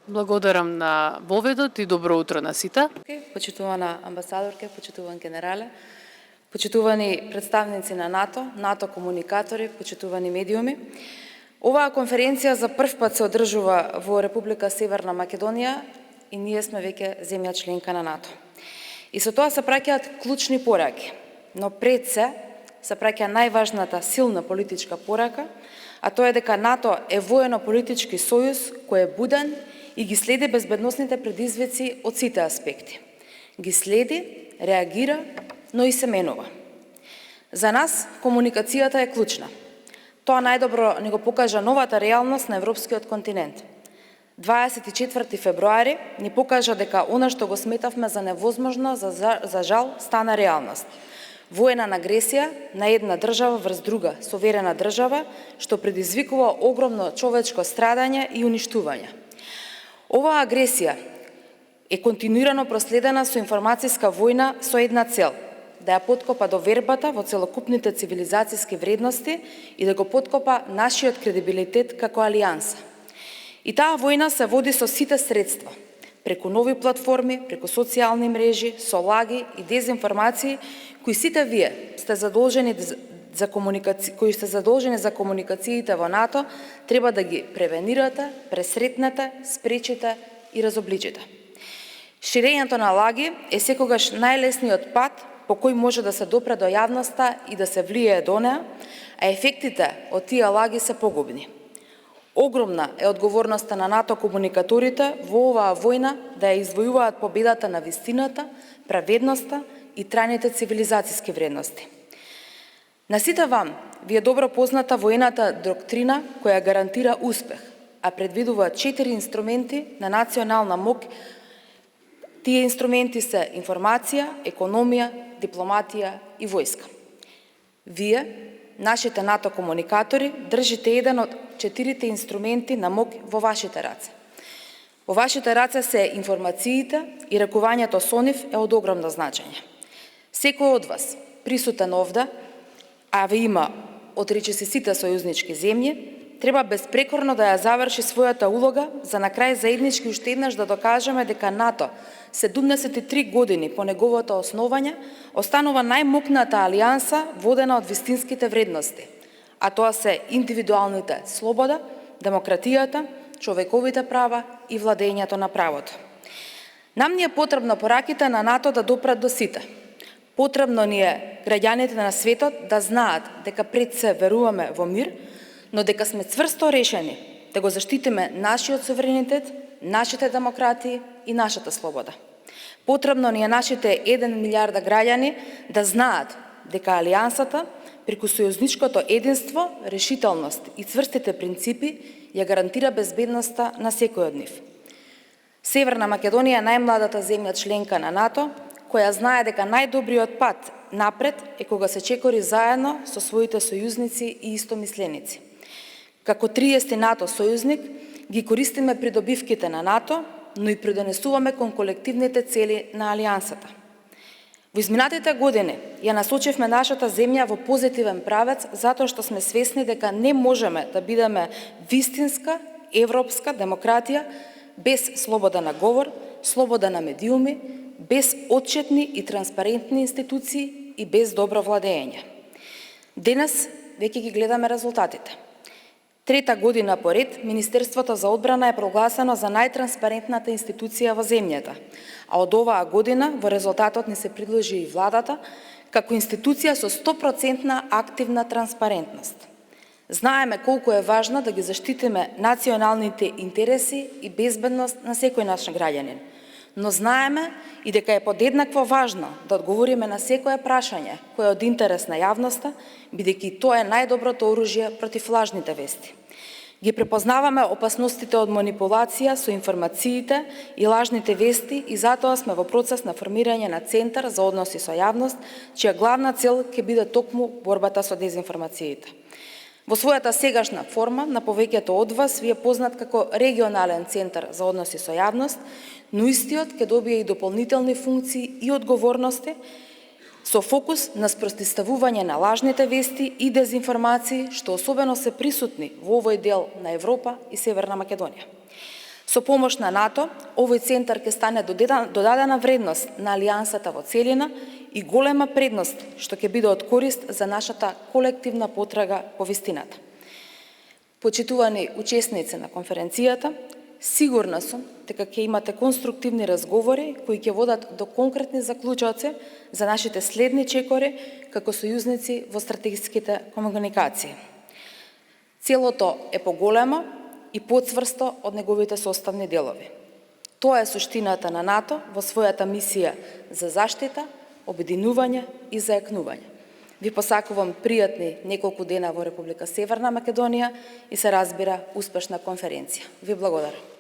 Благодарам на Боведот и добро утро на сите. Почитувана амбасадорке, почитуван генерале, почитувани представници на НАТО, НАТО комуникатори, почитувани медиуми. Оваа конференција за прв пат се одржува во Република Северна Македонија и ние сме веќе земја членка на НАТО. И со тоа се праќаат клучни пораки, но пред се праќа најважната силна политичка порака, а тоа е дека НАТО е воено-политички сојуз кој е буден и ги следи безбедносните предизвици од сите аспекти. Ги следи, реагира, но и се менува. За нас комуникацијата е клучна. Тоа најдобро не го покажа новата реалност на европскиот континент. 24 февруари ни покажа дека она што го сметавме за невозможно, за жал, стана реалност. Воена агресија на една држава врз друга суверена држава, што предизвикува огромно човечко страдање и уништување. Оваа агресија е континуирано проследена со информацијска војна со една цел – да ја поткопа довербата во целокупните цивилизацијски вредности и да го поткопа нашиот кредибилитет како алијанса. И таа војна се води со сите средства, преку нови платформи, преку социјални мрежи, со лаги и дезинформации, кои сите вие сте задолжени за комуникациите во НАТО, треба да ги превенирате, пресретнете, спречите и разобличите. Ширењето на лаги е секогаш најлесниот пат по кој може да се допре до јавноста и да се влијае до неа, а ефектите од тие лаги се погубни. Огромна е одговорноста на НАТО комуникаторите во оваа војна да ја извојуваат победата на вистината, праведноста и трајните цивилизацијски вредности. На сите вам ви е добро позната воената доктрина која гарантира успех, а предвидува 4 инструменти на национална моќ. Тие инструменти се информација, економија, дипломатија и војска. Вие, нашите НАТО комуникатори, држите еден од 4 инструменти на моќ во вашите раце. Во вашите раце се информациите и ракувањето со нив е од огромно значење. Секој од вас, присутен овде, а ве има од речиси сите сојузнички земји, треба безпрекорно да ја заврши својата улога за на крај заеднички уште еднаш да докажеме дека НАТО 73 години по неговото основање останува најмокната алијанса водена од вистинските вредности, а тоа се индивидуалните слобода, демократијата, човековите права и владењето на правото. Нам ни е потребно пораките на НАТО да допрат до сите. Потребно ни е граѓаните на светот да знаат дека пред се веруваме во мир, но дека сме цврсто решени да го заштитиме нашиот суверенитет, нашите демократии и нашата слобода. Потребно ни е нашите 1 милиарда граѓани да знаат дека алијансата, преку сојузничкото единство, решителност и цврстите принципи, ја гарантира безбедноста на секој од нив. Северна Македонија е најмладата земја членка на НАТО, која знае дека најдобриот пат напред е кога се чекори заедно со своите сојузници и истомисленици. Како 30 НАТО сојузник, ги користиме придобивките на НАТО, но и придонесуваме кон колективните цели на алијансата. Во изминатите години ја насочивме нашата земја во позитивен правец затоа што сме свесни дека не можеме да бидеме вистинска европска демократија без слобода на говор, слобода на медиуми, без отчетни и транспарентни институции и без добро владење. Денес веќе ги гледаме резултатите. 3-та година поред, Министерството за одбрана е прогласено за најтранспарентната институција во земјата, а од оваа година во резултатот ни се придружи и владата како институција со 100% активна транспарентност. Знаеме колку е важно да ги заштитиме националните интереси и безбедност на секој наш граѓанин, но знаеме и дека е подеднакво важно да одговориме на секое прашање кое е од интерес на јавноста, бидејќи тоа е најдоброто оружје против лажните вести. Ги препознаваме опасностите од манипулација со информациите и лажните вести и затоа сме во процес на формирање на Центар за односи со јавност, чија главна цел ќе биде токму борбата со дезинформациите. Во својата сегашна форма, на повеќето од вас ви е познат како регионален центар за односи со јавност, но истиот ќе добие и дополнителни функции и одговорности со фокус на спротивставување на лажните вести и дезинформации, што особено се присутни во овој дел на Европа и Северна Македонија. Со помош на НАТО, овој центар ќе стане додадена вредност на Алијансата во целина и голема предност што ќе биде од корист за нашата колективна потрага по вистината. Почитувани учесници на конференцијата, сигурна сум дека ќе имате конструктивни разговори кои ќе водат до конкретни заклучоци за нашите следни чекори како сојузници во стратегиските комуникации. Целото е поголемо и поцврсто од неговите составни делови. Тоа е суштината на НАТО во својата мисија за заштита, обединување и зајакнување. Ви посакувам пријатни неколку дена во Република Северна Македонија и се разбира успешна конференција. Ви благодарам.